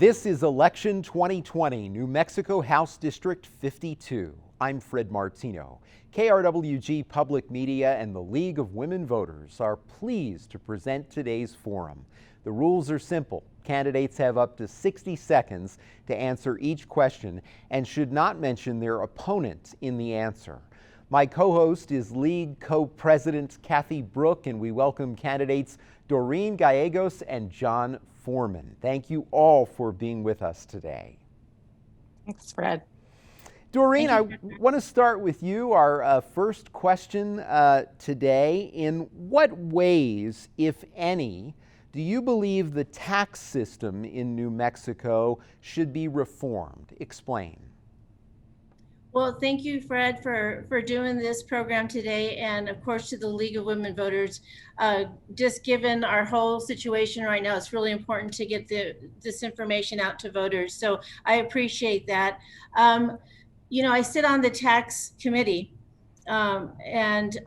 This is Election 2020, New Mexico House District 52. I'm Fred Martino. KRWG Public Media and the League of Women Voters are pleased to present today's forum. The rules are simple. Candidates have up to 60 seconds to answer each question and should not mention their opponent in the answer. My co-host is League Co-President Kathy Brook, and we welcome candidates Doreen, Gallegos, and John Foreman. Thank you all for being with us today. Thanks, Fred. Doreen, I want to start with you. Our first question today. In what ways, if any, do you believe the tax system in New Mexico should be reformed? Explain. Well, thank you, Fred, for doing this program today, and of course to the League of Women Voters. Just given our whole situation right now, it's really important to get this information out to voters. So I appreciate that. You know, I sit on the tax committee, and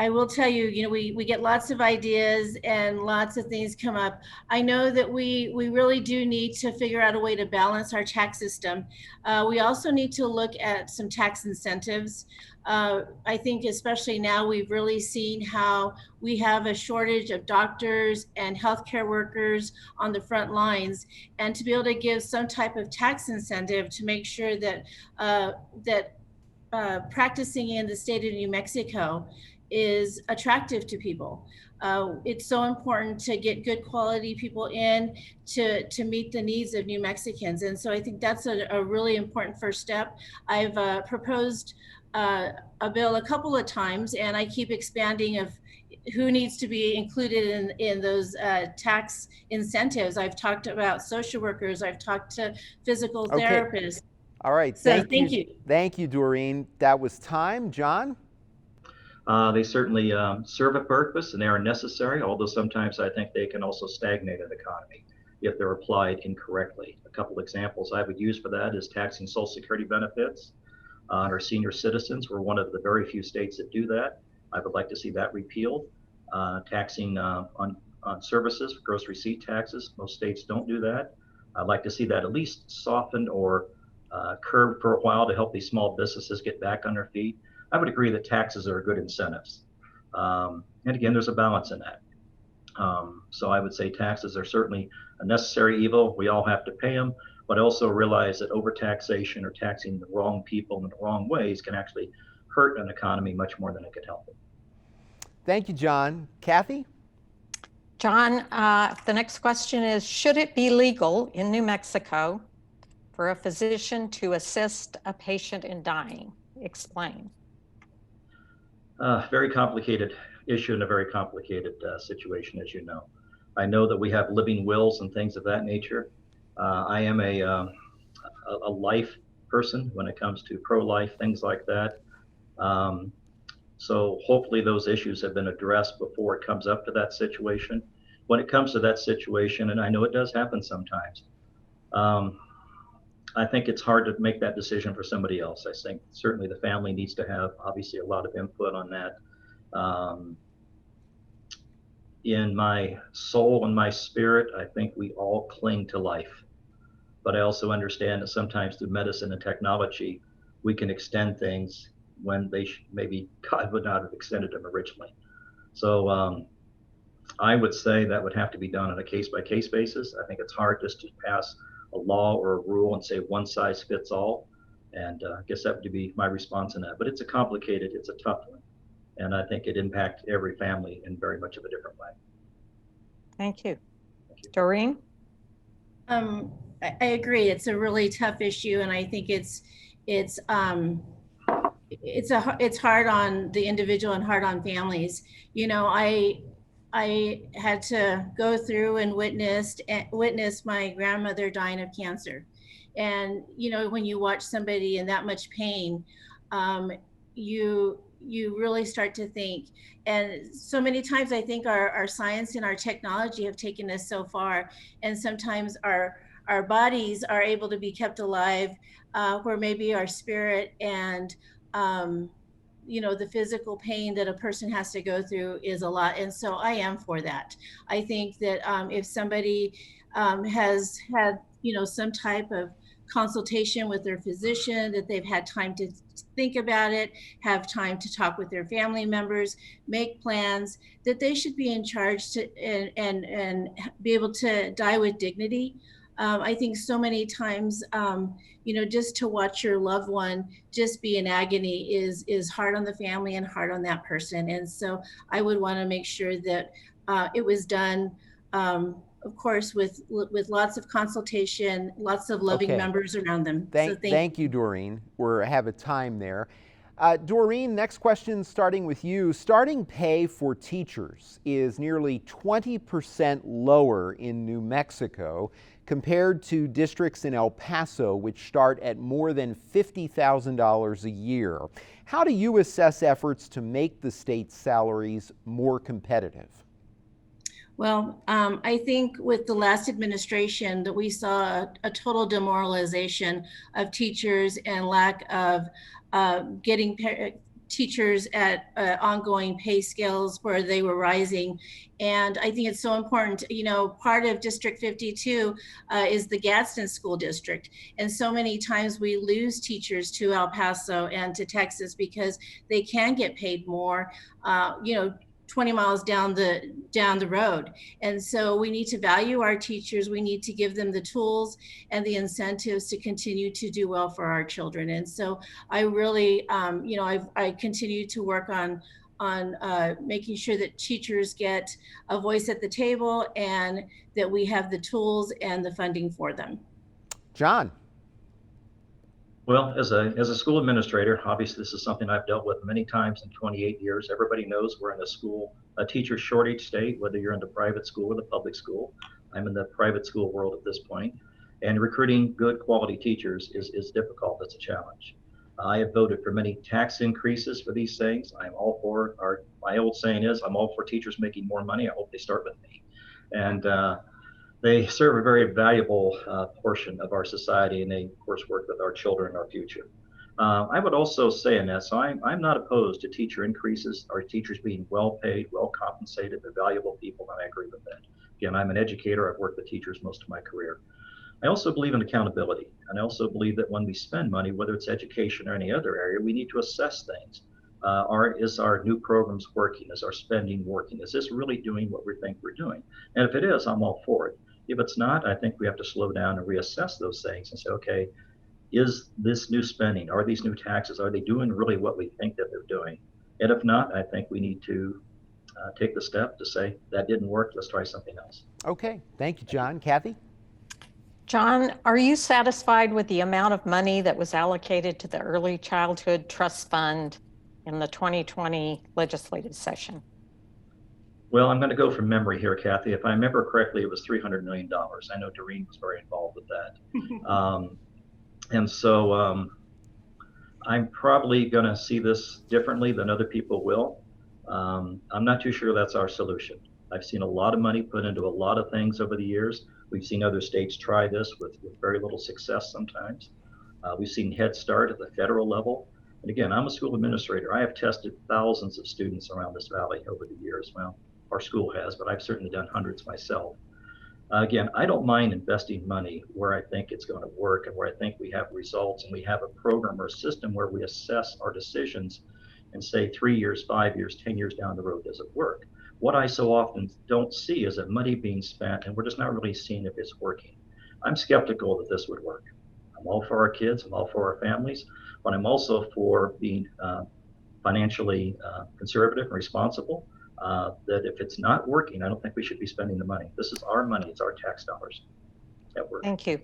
I will tell you, you know, we get lots of ideas and lots of things come up. I know that we really do need to figure out a way to balance our tax system. We also need to look at some tax incentives. I think especially now we've really seen how we have a shortage of doctors and healthcare workers on the front lines, and to be able to give some type of tax incentive to make sure that practicing in the state of New Mexico is attractive to people. It's so important to get good quality people in to meet the needs of New Mexicans. And so I think that's a really important first step. I've proposed a bill a couple of times, and I keep expanding of who needs to be included in those tax incentives. I've talked about social workers, I've talked to physical therapists. All right, so thank you. Thank you, Doreen. That was time. John? They certainly serve a purpose and they are necessary, although sometimes I think they can also stagnate an economy if they're applied incorrectly. A couple examples I would use for that is taxing Social Security benefits on our senior citizens. We're one of the very few states that do that. I would like to see that repealed. Taxing on services, gross receipt taxes. Most states don't do that. I'd like to see that at least softened or curbed for a while to help these small businesses get back on their feet. I would agree that taxes are good incentives. And again, there's a balance in that. So I would say taxes are certainly a necessary evil. We all have to pay them, but also realize that overtaxation or taxing the wrong people in the wrong ways can actually hurt an economy much more than it could help it. Thank you, John. Kathy? John, the next question is, should it be legal in New Mexico for a physician to assist a patient in dying? Explain. Very complicated issue and a very complicated situation, as you know. I know that we have living wills and things of that nature. I am a life person when it comes to pro-life, things like that. So hopefully those issues have been addressed before it comes up to that situation. When it comes to that situation, and I know it does happen sometimes, I think it's hard to make that decision for somebody else. I think certainly the family needs to have obviously a lot of input on that. In my soul and my spirit, I think we all cling to life. But I also understand that sometimes through medicine and technology, we can extend things when they maybe God would not have extended them originally. So I would say that would have to be done on a case-by-case basis. I think it's hard just to pass a law or a rule and say one size fits all. And I guess that would be my response on that. But it's it's a tough one. And I think it impacts every family in very much of a different way. Thank you. Doreen? I agree. It's a really tough issue. And I think it's hard on the individual and hard on families. You know, I had to go through and witness my grandmother dying of cancer. And, you know, when you watch somebody in that much pain, you really start to think. And so many times I think our science and our technology have taken us so far. And sometimes our bodies are able to be kept alive where maybe our spirit and the physical pain that a person has to go through is a lot. And so I am for that. I think that if somebody has had, some type of consultation with their physician, that they've had time to think about it, have time to talk with their family members, make plans, that they should be in charge to and be able to die with dignity. I think so many times, just to watch your loved one just be in agony is hard on the family and hard on that person. And so I would want to make sure that it was done, of course, with lots of consultation, lots of loving members around them. Thank you, Doreen. We have a time there. Doreen, next question starting with you. Starting pay for teachers is nearly 20% lower in New Mexico compared to districts in El Paso, which start at more than $50,000 a year. How do you assess efforts to make the state's salaries more competitive? Well, I think with the last administration that we saw a total demoralization of teachers and lack of getting teachers at ongoing pay scales where they were rising. And I think it's so important, part of District 52 is the Gadsden School District. And so many times we lose teachers to El Paso and to Texas because they can get paid more, 20 miles down the road. And so we need to value our teachers. We need to give them the tools and the incentives to continue to do well for our children. And so I really, I continue to work on making sure that teachers get a voice at the table and that we have the tools and the funding for them. John. Well, as a school administrator, obviously this is something I've dealt with many times in 28 years. Everybody knows we're in a teacher shortage state, whether you're in the private school or the public school. I'm in the private school world at this point, and recruiting good quality teachers is difficult. It's a challenge. I have voted for many tax increases for these things. I'm all for my old saying is, I'm all for teachers making more money. I hope they start with me. And they serve a very valuable portion of our society, and they, of course, work with our children and our future. I would also say in that, so I'm not opposed to teacher increases, our teachers being well paid, well compensated, they're valuable people, and I agree with that. Again, I'm an educator. I've worked with teachers most of my career. I also believe in accountability, and I also believe that when we spend money, whether it's education or any other area, we need to assess things. Is our new programs working? Is our spending working? Is this really doing what we think we're doing? And if it is, I'm all for it. If it's not, I think we have to slow down and reassess those things and say, okay, is this new spending, are these new taxes, are they doing really what we think that they're doing? And if not, I think we need to take the step to say, that didn't work, let's try something else. Okay, thank you, John. Kathy? John, are you satisfied with the amount of money that was allocated to the Early Childhood Trust Fund in the 2020 legislative session? Well, I'm going to go from memory here, Kathy. If I remember correctly, it was $300 million. I know Doreen was very involved with that. And so I'm probably going to see this differently than other people will. I'm not too sure that's our solution. I've seen a lot of money put into a lot of things over the years. We've seen other states try this with very little success sometimes. We've seen Head Start at the federal level. And again, I'm a school administrator. I have tested thousands of students around this valley over the years. Well, our school has, but I've certainly done hundreds myself. Again, I don't mind investing money where I think it's going to work and where I think we have results and we have a program or a system where we assess our decisions and say 3 years, 5 years, 10 years down the road, does it work? What I so often don't see is that money being spent and we're just not really seeing if it's working. I'm skeptical that this would work. I'm all for our kids, I'm all for our families, but I'm also for being financially conservative and responsible. That if it's not working, I don't think we should be spending the money. This is our money, it's our tax dollars at work. Thank you.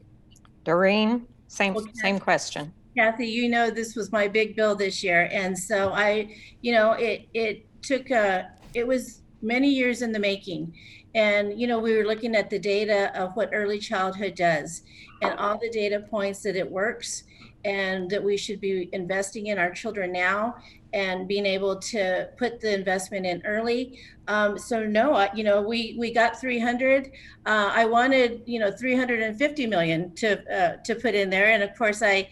Doreen, same question. Kathy, this was my big bill this year. And so it was many years in the making. And, we were looking at the data of what early childhood does and all the data points that it works and that we should be investing in our children now and being able to put the investment in early. So no, we got 300. I wanted, 350 million to put in there. And of course I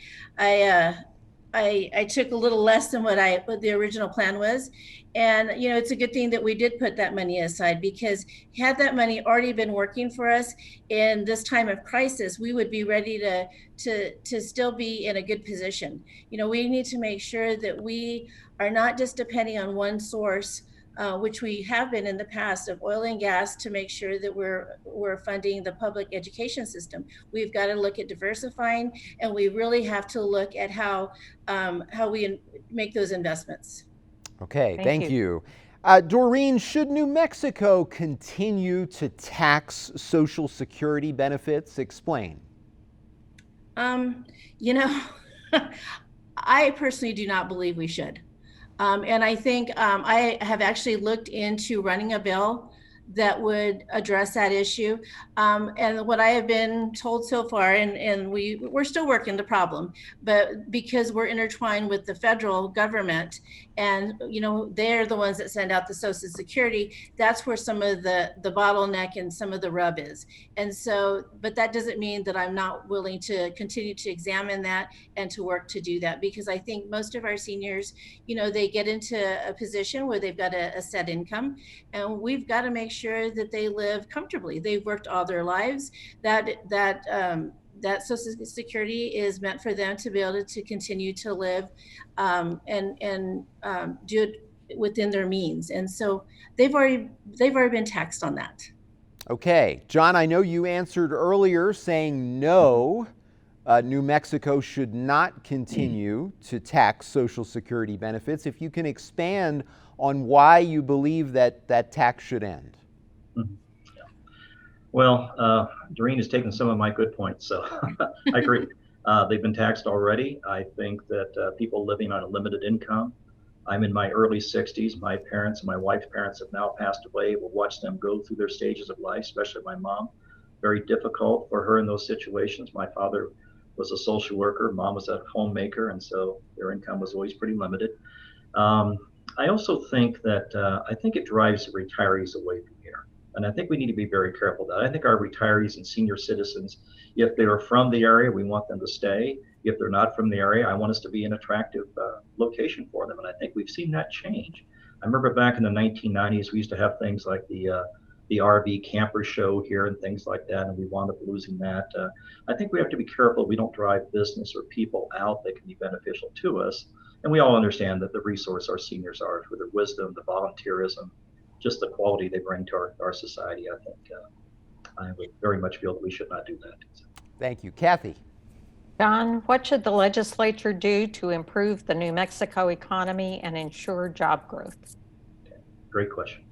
I took a little less than what the original plan was. And, it's a good thing that we did put that money aside, because had that money already been working for us in this time of crisis, we would be ready to still be in a good position. We need to make sure that we are not just depending on one source, which we have been in the past, of oil and gas, to make sure that we're funding the public education system. We've got to look at diversifying, and we really have to look at how we make those investments. Okay, Thank thank you. Doreen, should New Mexico continue to tax Social Security benefits? Explain. I personally do not believe we should. And I think I have actually looked into running a bill that would address that issue. And what I have been told so far, and we're still working the problem, but because we're intertwined with the federal government, and they're the ones that send out the Social Security, that's where some of the bottleneck and some of the rub is. And so, but that doesn't mean that I'm not willing to continue to examine that and to work to do that, because I think most of our seniors, they get into a position where they've got a set income, and we've got to make sure that they live comfortably. They've worked all their lives. That Social Security is meant for them to be able to continue to live and do it within their means. And so they've already been taxed on that. Okay, John, I know you answered earlier saying no, New Mexico should not continue to tax Social Security benefits. If you can expand on why you believe that tax should end. Mm-hmm. Well, Doreen has taken some of my good points, so I agree. They've been taxed already. I think that people living on a limited income, I'm in my early 60s. My parents and my wife's parents have now passed away. We'll watch them go through their stages of life, especially my mom. Very difficult for her in those situations. My father was a social worker. Mom was a homemaker, and so their income was always pretty limited. I also think that I think it drives the retirees away from here. And I think we need to be very careful of that. I think our retirees and senior citizens, if they are from the area, we want them to stay. If they're not from the area, I want us to be an attractive location for them. And I think we've seen that change. I remember back in the 1990s, we used to have things like the RV camper show here and things like that, and we wound up losing that. I think we have to be careful we don't drive business or people out that can be beneficial to us. And we all understand that the resource our seniors are, for their wisdom, the volunteerism, just the quality they bring to our society. I think I would very much feel that we should not do that. Thank you. Kathy. John, what should the legislature do to improve the New Mexico economy and ensure job growth? Okay. Great question.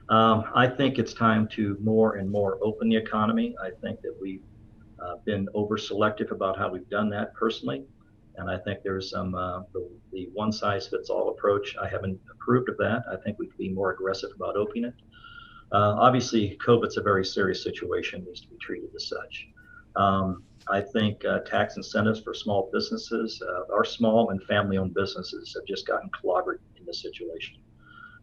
I think it's time to more and more open the economy. I think that we've been over-selective about how we've done that personally. And I think there's some, the one-size-fits-all approach. I haven't approved of that. I think we could be more aggressive about opening it. Obviously, COVID's a very serious situation, needs to be treated as such. I think tax incentives for small businesses, our small and family-owned businesses have just gotten clobbered in this situation.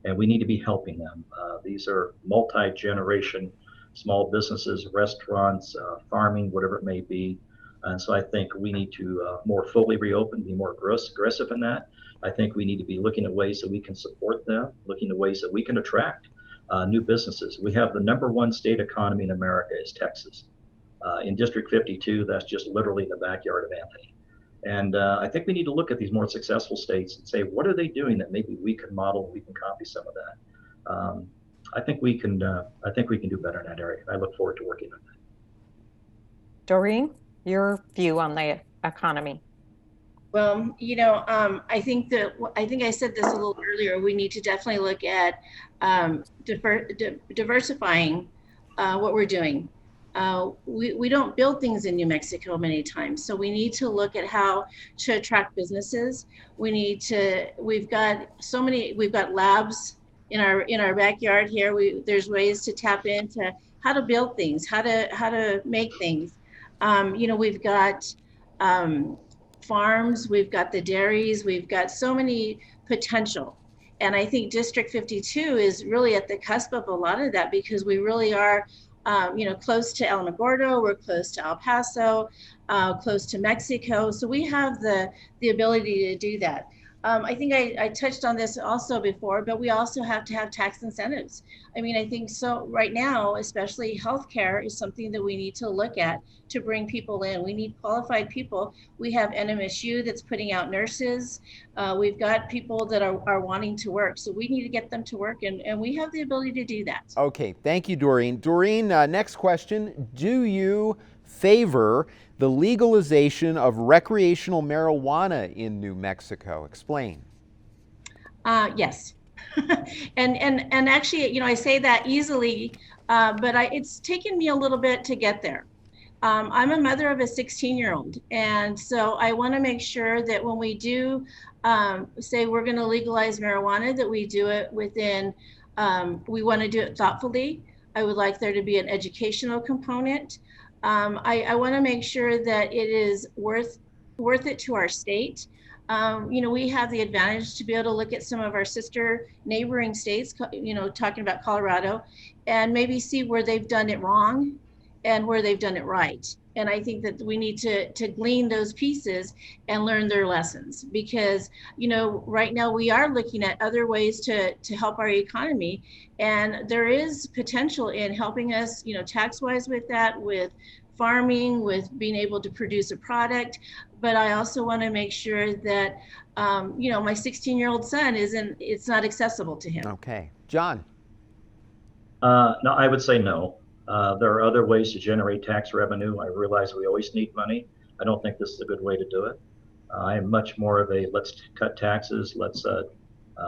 And we need to be helping them. These are multi-generation small businesses, restaurants, farming, whatever it may be. And so I think we need to more fully reopen, be more aggressive in that. I think we need to be looking at ways that we can support them, looking at ways that we can attract new businesses. We have the #1 state economy in America is Texas. In District 52, that's just literally in the backyard of Anthony. And I think we need to look at these more successful states and say, what are they doing that maybe we can model, we can copy some of that. I think we can do better in that area. I look forward to working on that. Doreen, your view on the economy? Well, I think I said this a little earlier. We need to definitely look at diversifying what we're doing. We don't build things in New Mexico many times, so we need to look at how to attract businesses. We've got labs in our backyard here. There's ways to tap into how to build things, how to make things. We've got farms, we've got the dairies, we've got so many potential. And I think District 52 is really at the cusp of a lot of that, because we really are close to Alamogordo, we're close to El Paso, close to Mexico. So we have the ability to do that. I think I touched on this also before, but we also have to have tax incentives. I mean, I think so right now, especially healthcare is something that we need to look at to bring people in. We need qualified people. We have NMSU that's putting out nurses. We've got people that are wanting to work. So we need to get them to work, and we have the ability to do that. Okay, thank you, Doreen. Doreen, next question. Do you favor the legalization of recreational marijuana in New Mexico? Explain. Yes. and actually, I say that easily, but it's taken me a little bit to get there. I'm a mother of a 16-year-old, and so I want to make sure that when we do say we're going to legalize marijuana, that we do it within, we want to do it thoughtfully. I would like there to be an educational component. I want to make sure that it is worth it to our state. We have the advantage to be able to look at some of our sister neighboring states, talking about Colorado, and maybe see where they've done it wrong and where they've done it right. And I think that we need to glean those pieces and learn their lessons, because, right now we are looking at other ways to help our economy. And there is potential in helping us, tax-wise with that, with farming, with being able to produce a product. But I also want to make sure that, my 16-year-old son it's not accessible to him. Okay. John. No, I would say no. There are other ways to generate tax revenue. I realize we always need money. I don't think this is a good way to do it. I am much more of a let's cut taxes, let's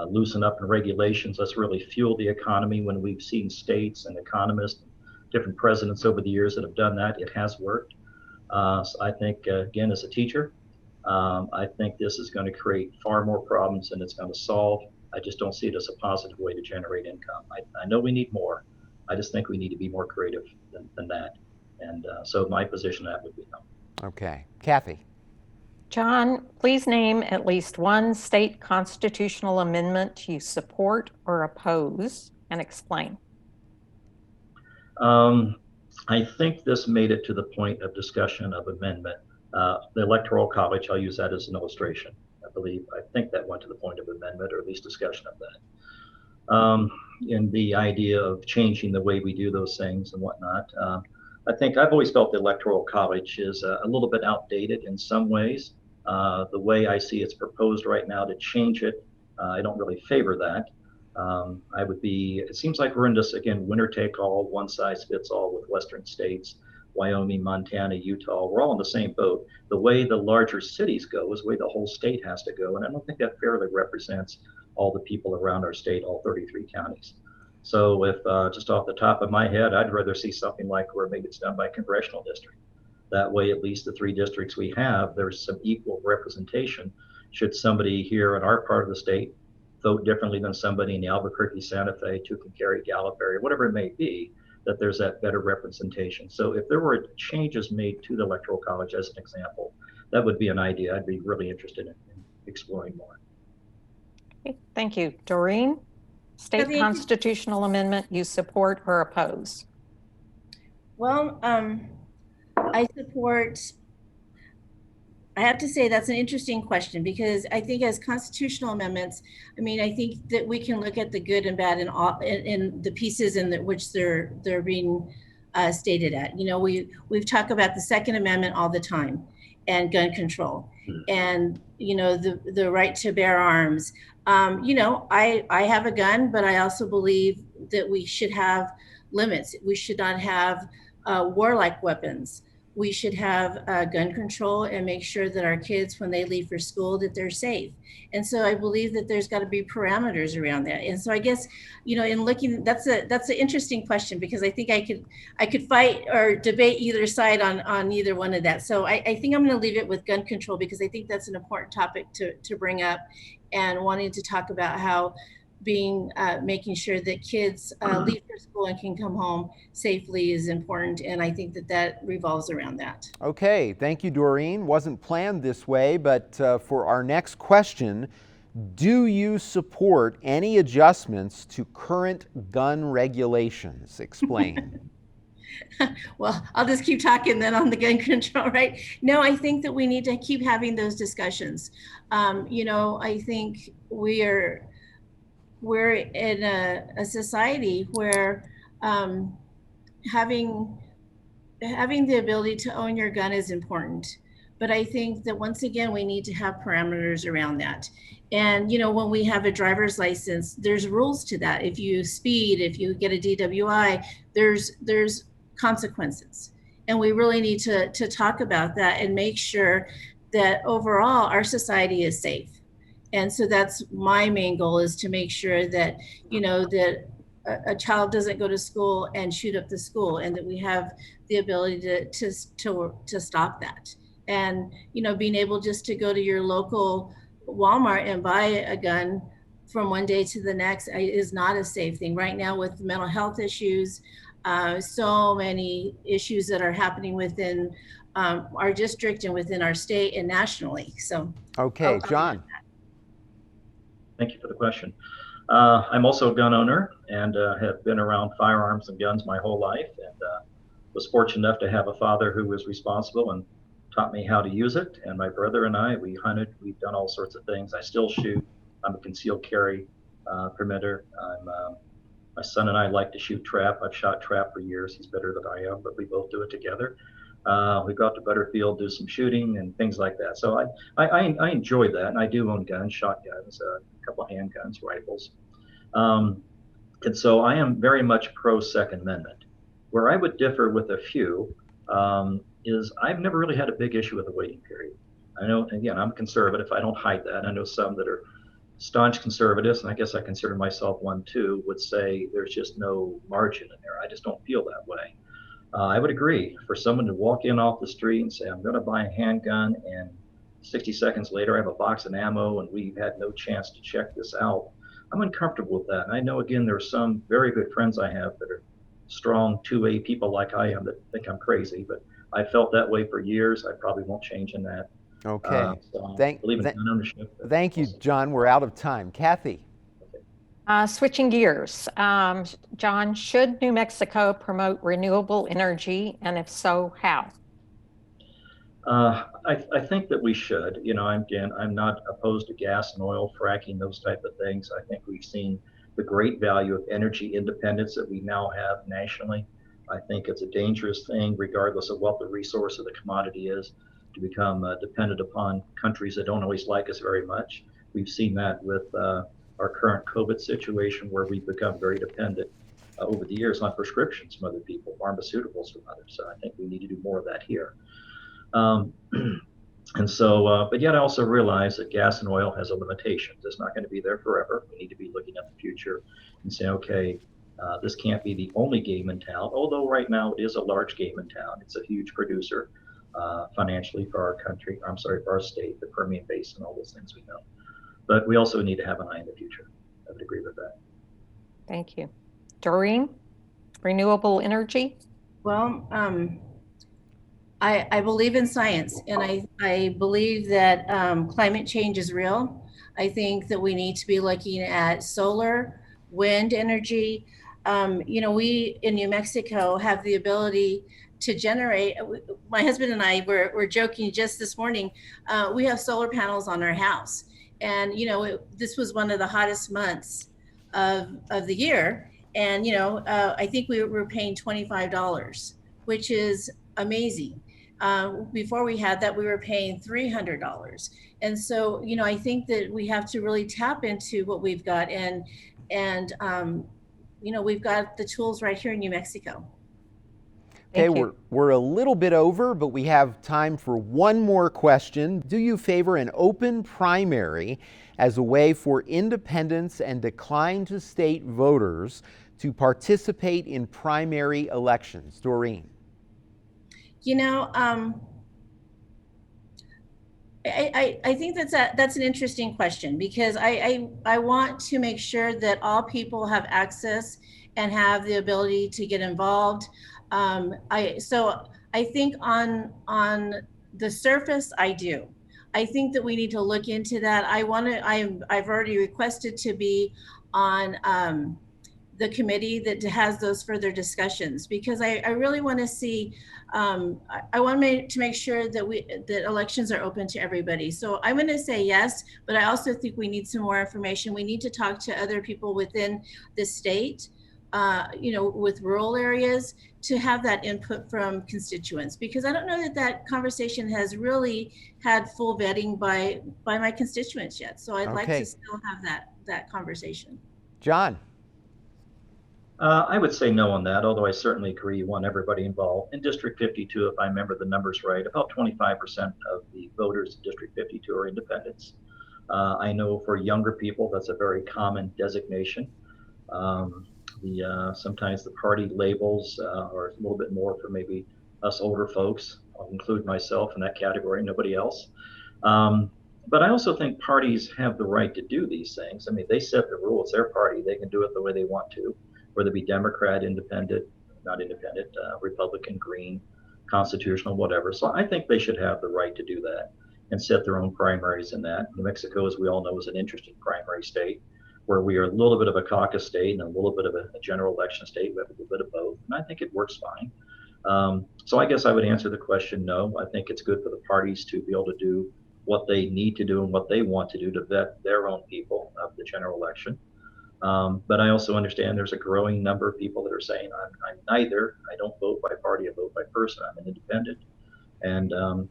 loosen up in regulations, let's really fuel the economy. When we've seen states and economists, different presidents over the years that have done that, it has worked. So I think, again, as a teacher, I think this is going to create far more problems than it's going to solve. I just don't see it as a positive way to generate income. I know we need more. I just think we need to be more creative than that. And so my position on that would be no. Okay. Kathy. John, please name at least one state constitutional amendment you support or oppose, and explain. I think this made it to the point of discussion of amendment. The Electoral College, I'll use that as an illustration. I think that went to the point of amendment, or at least discussion of that. In the idea of changing the way we do those things and whatnot. I think I've always felt the Electoral College is a little bit outdated in some ways. The way I see it's proposed right now to change it, I don't really favor that. It seems like we're in this, again, winner take all, one size fits all with Western states, Wyoming, Montana, Utah. We're all in the same boat. The way the larger cities go is the way the whole state has to go. And I don't think that fairly represents all the people around our state, all 33 counties. So if just off the top of my head, I'd rather see something like where maybe it's done by congressional district. That way, at least the 3 districts we have, there's some equal representation. Should somebody here in our part of the state vote differently than somebody in the Albuquerque, Santa Fe, Tucumcari, Gallup area, whatever it may be, that there's that better representation. So if there were changes made to the Electoral College, as an example, that would be an idea I'd be really interested in exploring more. Okay, thank you. Doreen, state constitutional amendment you support or oppose? Well, I have to say that's an interesting question, because I think as constitutional amendments, I think that we can look at the good and bad in the pieces in which they're being stated at. We've talked about the Second Amendment all the time, and gun control, and the right to bear arms. I have a gun, but I also believe that we should have limits. We should not have warlike weapons. We should have gun control and make sure that our kids, when they leave for school, that they're safe. And so I believe that there's got to be parameters around that. And so I guess, in looking, that's an interesting question, because I think I could fight or debate either side on either one of that. So I think I'm going to leave it with gun control, because I think that's an important topic to bring up, and wanting to talk about how making sure that kids leave for school and can come home safely is important. And I think that revolves around that. Okay, thank you, Doreen. Wasn't planned this way, but for our next question, do you support any adjustments to current gun regulations? Explain. Well, I'll just keep talking then on the gun control, right? No, I think that we need to keep having those discussions. I think we're in a society where having the ability to own your gun is important. But I think that once again, we need to have parameters around that. And, when we have a driver's license, there's rules to that. If you speed, if you get a DWI, there's consequences. And we really need to talk about that and make sure that overall our society is safe. And so that's my main goal, is to make sure that, that a child doesn't go to school and shoot up the school, and that we have the ability to stop that. And, being able just to go to your local Walmart and buy a gun from one day to the next is not a safe thing. Right now, with mental health issues, so many issues that are happening within our district and within our state and nationally. So, okay, John. Thank you for the question. I'm also a gun owner and have been around firearms and guns my whole life, and was fortunate enough to have a father who was responsible and taught me how to use it. And my brother and I, we hunted, we've done all sorts of things. I still shoot. I'm a concealed carry permitter. My son and I like to shoot trap. I've shot trap for years. He's better than I am, but we both do it together. We go out to Butterfield, do some shooting and things like that. So I enjoy that, and I do own guns, shotguns, a couple of handguns, rifles. And so I am very much pro Second Amendment. Where I would differ with a few is I've never really had a big issue with the waiting period. I know, again, I'm conservative. I don't hide that. I know some that are staunch conservatives, and I guess I consider myself one too, would say there's just no margin in there. I just don't feel that way. I would agree. For someone to walk in off the street and say, I'm going to buy a handgun, and 60 seconds later I have a box of ammo and we've had no chance to check this out, I'm uncomfortable with that. And I know, again, there are some very good friends I have that are strong 2A people like I am that think I'm crazy, but I felt that way for years. I probably won't change in that. Okay. So believe in gun ownership. Thank you, John. We're out of time. Kathy. Switching gears, John, should New Mexico promote renewable energy, and if so, how? I think that we should. I'm not opposed to gas and oil, fracking, those type of things. I think we've seen the great value of energy independence that we now have nationally. I think it's a dangerous thing, regardless of what the resource of the commodity is, to become dependent upon countries that don't always like us very much. We've seen that with our current COVID situation, where we've become very dependent over the years on prescriptions from other people, pharmaceuticals from others. So I think we need to do more of that here. And so, but yet I also realize that gas and oil has a limitation. It's not going to be there forever. We need to be looking at the future and saying, okay, this can't be the only game in town, although right now it is a large game in town. It's a huge producer financially for our country, for our state, the Permian Basin, all those things we know. But we also need to have an eye in the future. I would agree with that. Thank you. Doreen, renewable energy? Well, I believe in science, and I believe that climate change is real. I think that we need to be looking at solar, wind energy. We in New Mexico have the ability to generate. My husband and I were joking just this morning. We have solar panels on our house, and this was one of the hottest months of the year, and I think we were paying $25, which is amazing. Before we had that, we were paying $300. And so, I think that we have to really tap into what we've got, and we've got the tools right here in New Mexico. Okay, we're a little bit over, but we have time for one more question. Do you favor an open primary as a way for independents and decline to state voters to participate in primary elections? Doreen. I think that's an interesting question, because I want to make sure that all people have access and have the ability to get involved. So I think on the surface, I do. I think that we need to look into that. I've already requested to be on the committee that has those further discussions, because I really want to see, I want to make sure that elections are open to everybody. So I'm going to say yes, but I also think we need some more information. We need to talk to other people within the state, with rural areas, to have that input from constituents, because I don't know that conversation has really had full vetting by my constituents yet. So I'd like to still have that conversation. John. I would say no on that, although I certainly agree you want everybody involved. In District 52, if I remember the numbers right, about 25% of the voters in District 52 are independents. I know for younger people, that's a very common designation. Sometimes the party labels are a little bit more for maybe us older folks. I'll include myself in that category, nobody else. But I also think parties have the right to do these things. I mean, they set the rules, their party, they can do it the way they want to, whether it be Democrat, independent, not independent, Republican, Green, constitutional, whatever. So I think they should have the right to do that and set their own primaries in that. New Mexico, as we all know, is an interesting primary state, where we are a little bit of a caucus state and a little bit of a general election state. We have a little bit of both, and I think it works fine. So I guess I would answer the question no. I think it's good for the parties to be able to do what they need to do and what they want to do to vet their own people of the general election. But I also understand there's a growing number of people that are saying, I'm neither. I don't vote by party, I vote by person. I'm an independent. And,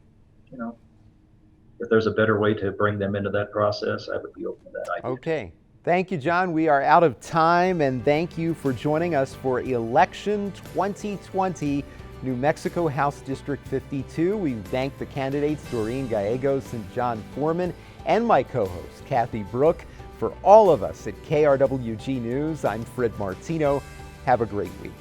if there's a better way to bring them into that process, I would be open to that idea. Okay. Thank you, John. We are out of time, and thank you for joining us for Election 2020, New Mexico House District 52. We thank the candidates Doreen, Gallegos, and John Foreman, and my co-host, Kathy Brook. For all of us at KRWG News, I'm Fred Martino. Have a great week.